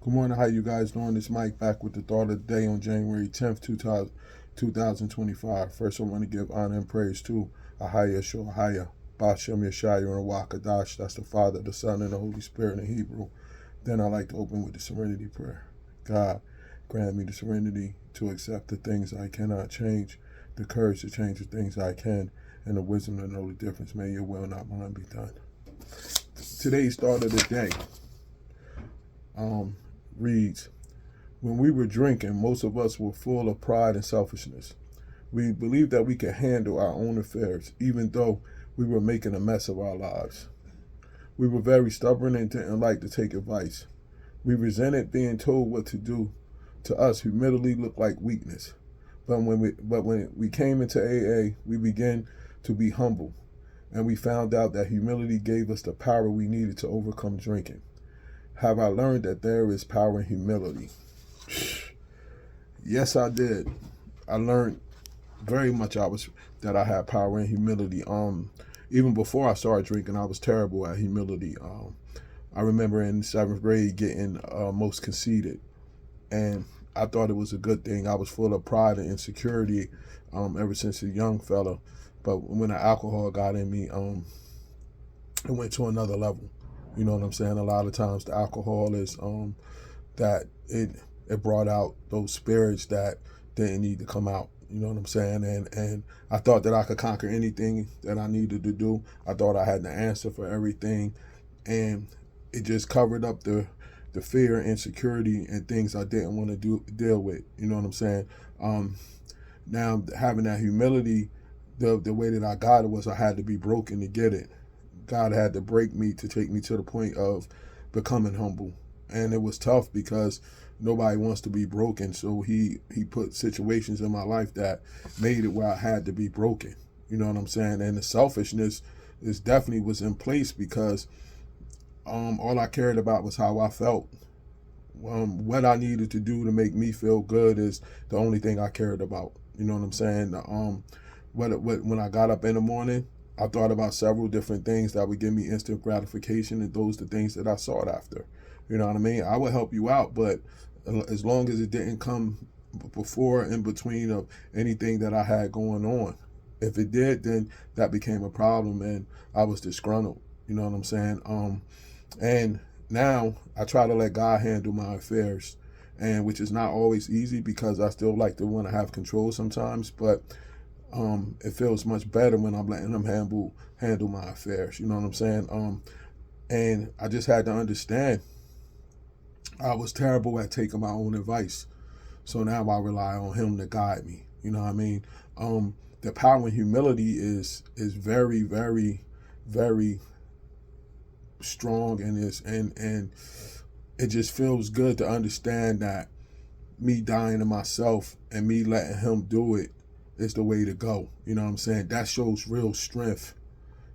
Good morning. How you guys doing? This Mike back with the thought of the day on January 10th, 2025. First, I want to give honor and praise to Ahaya Shohaya, Bashem Yeshaya and Wakadash. That's the Father, the Son, and the Holy Spirit in Hebrew. Then I like to open with the serenity prayer. God, grant me the serenity to accept the things I cannot change, the courage to change the things I can, and the wisdom to know the difference. May your will, not mine, be done. Today's thought of the day reads, when we were drinking, most of us were full of pride and selfishness. We believed that we could handle our own affairs, even though we were making a mess of our lives. We were very stubborn and didn't like to take advice. We resented being told what to do. To us, humility looked like weakness. But when we came into AA, we began to be humble, and we found out that humility gave us the power we needed to overcome drinking. Have I learned that there is power in humility? Yes, I did. I learned very much that I had power in humility. Even before I started drinking, I was terrible at humility. I remember in 7th grade getting most conceited, and I thought it was a good thing. I was full of pride and insecurity ever since a young fella. But when the alcohol got in me, it went to another level. You know what I'm saying? A lot of times the alcohol is that it brought out those spirits that didn't need to come out. You know what I'm saying? And I thought that I could conquer anything that I needed to do. I thought I had the answer for everything, and it just covered up the fear, insecurity, and things I didn't want to deal with. You know what I'm saying? Now having that humility, the way that I got it was I had to be broken to get it. God had to break me to take me to the point of becoming humble. And it was tough because nobody wants to be broken. So he put situations in my life that made it where I had to be broken. You know what I'm saying? And the selfishness is definitely was in place because all I cared about was how I felt. What I needed to do to make me feel good is the only thing I cared about. You know what I'm saying? When I got up in the morning, I thought about several different things that would give me instant gratification, and those are the things that I sought after. You know what I mean? I would help you out, but as long as it didn't come before in between of anything that I had going on. If it did, then that became a problem, and I was disgruntled. You know what I'm saying? And now I try to let God handle my affairs, and which is not always easy because I still like to want to have control sometimes, but it feels much better when I'm letting him handle my affairs. You know what I'm saying? And I just had to understand I was terrible at taking my own advice. So now I rely on him to guide me. You know what I mean? The power and humility is very, very, very strong, and it just feels good to understand that me dying to myself and me letting him do it is the way to go. You know what I'm saying? That shows real strength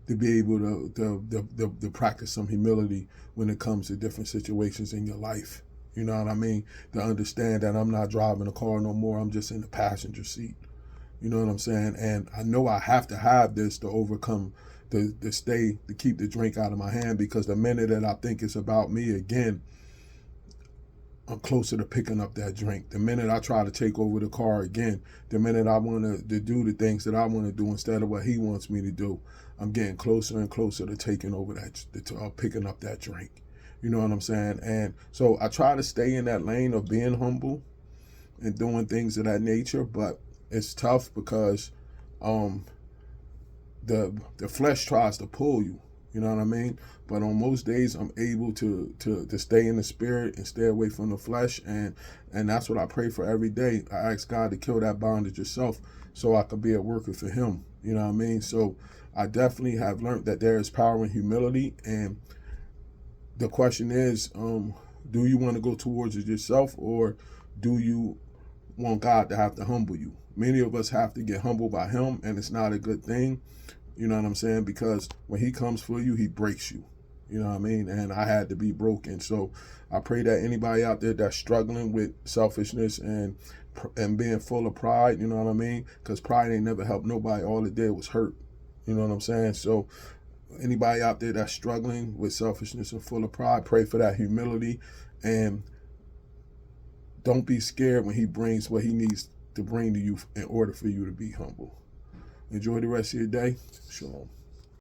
to be able to practice some humility when it comes to different situations in your life. You know what I mean? To understand that I'm not driving a car no more. I'm just in the passenger seat. You know what I'm saying? And I know I have to have this to overcome to keep the drink out of my hand, because the minute that I think it's about me again, I'm closer to picking up that drink. The minute I try to take over the car again, the minute I want to do the things that I want to do instead of what he wants me to do, I'm getting closer and closer to taking over picking up that drink. You know what I'm saying? And so I try to stay in that lane of being humble and doing things of that nature, but it's tough because the flesh tries to pull you. You know what I mean? But on most days, I'm able to stay in the spirit and stay away from the flesh, and that's what I pray for every day. I ask God to kill that bondage yourself, so I could be a worker for Him. You know what I mean? So I definitely have learned that there is power in humility, and the question is, do you want to go towards it yourself, or do you want God to have to humble you? Many of us have to get humbled by Him, and it's not a good thing. You know what I'm saying? Because when He comes for you, He breaks you. You know what I mean? And I had to be broken. So I pray that anybody out there that's struggling with selfishness and being full of pride, you know what I mean? Because pride ain't never helped nobody. All it did was hurt. You know what I'm saying? So anybody out there that's struggling with selfishness and full of pride, pray for that humility and Don't be scared when he brings what he needs to bring to you in order for you to be humble. Enjoy the rest of your day. Shalom.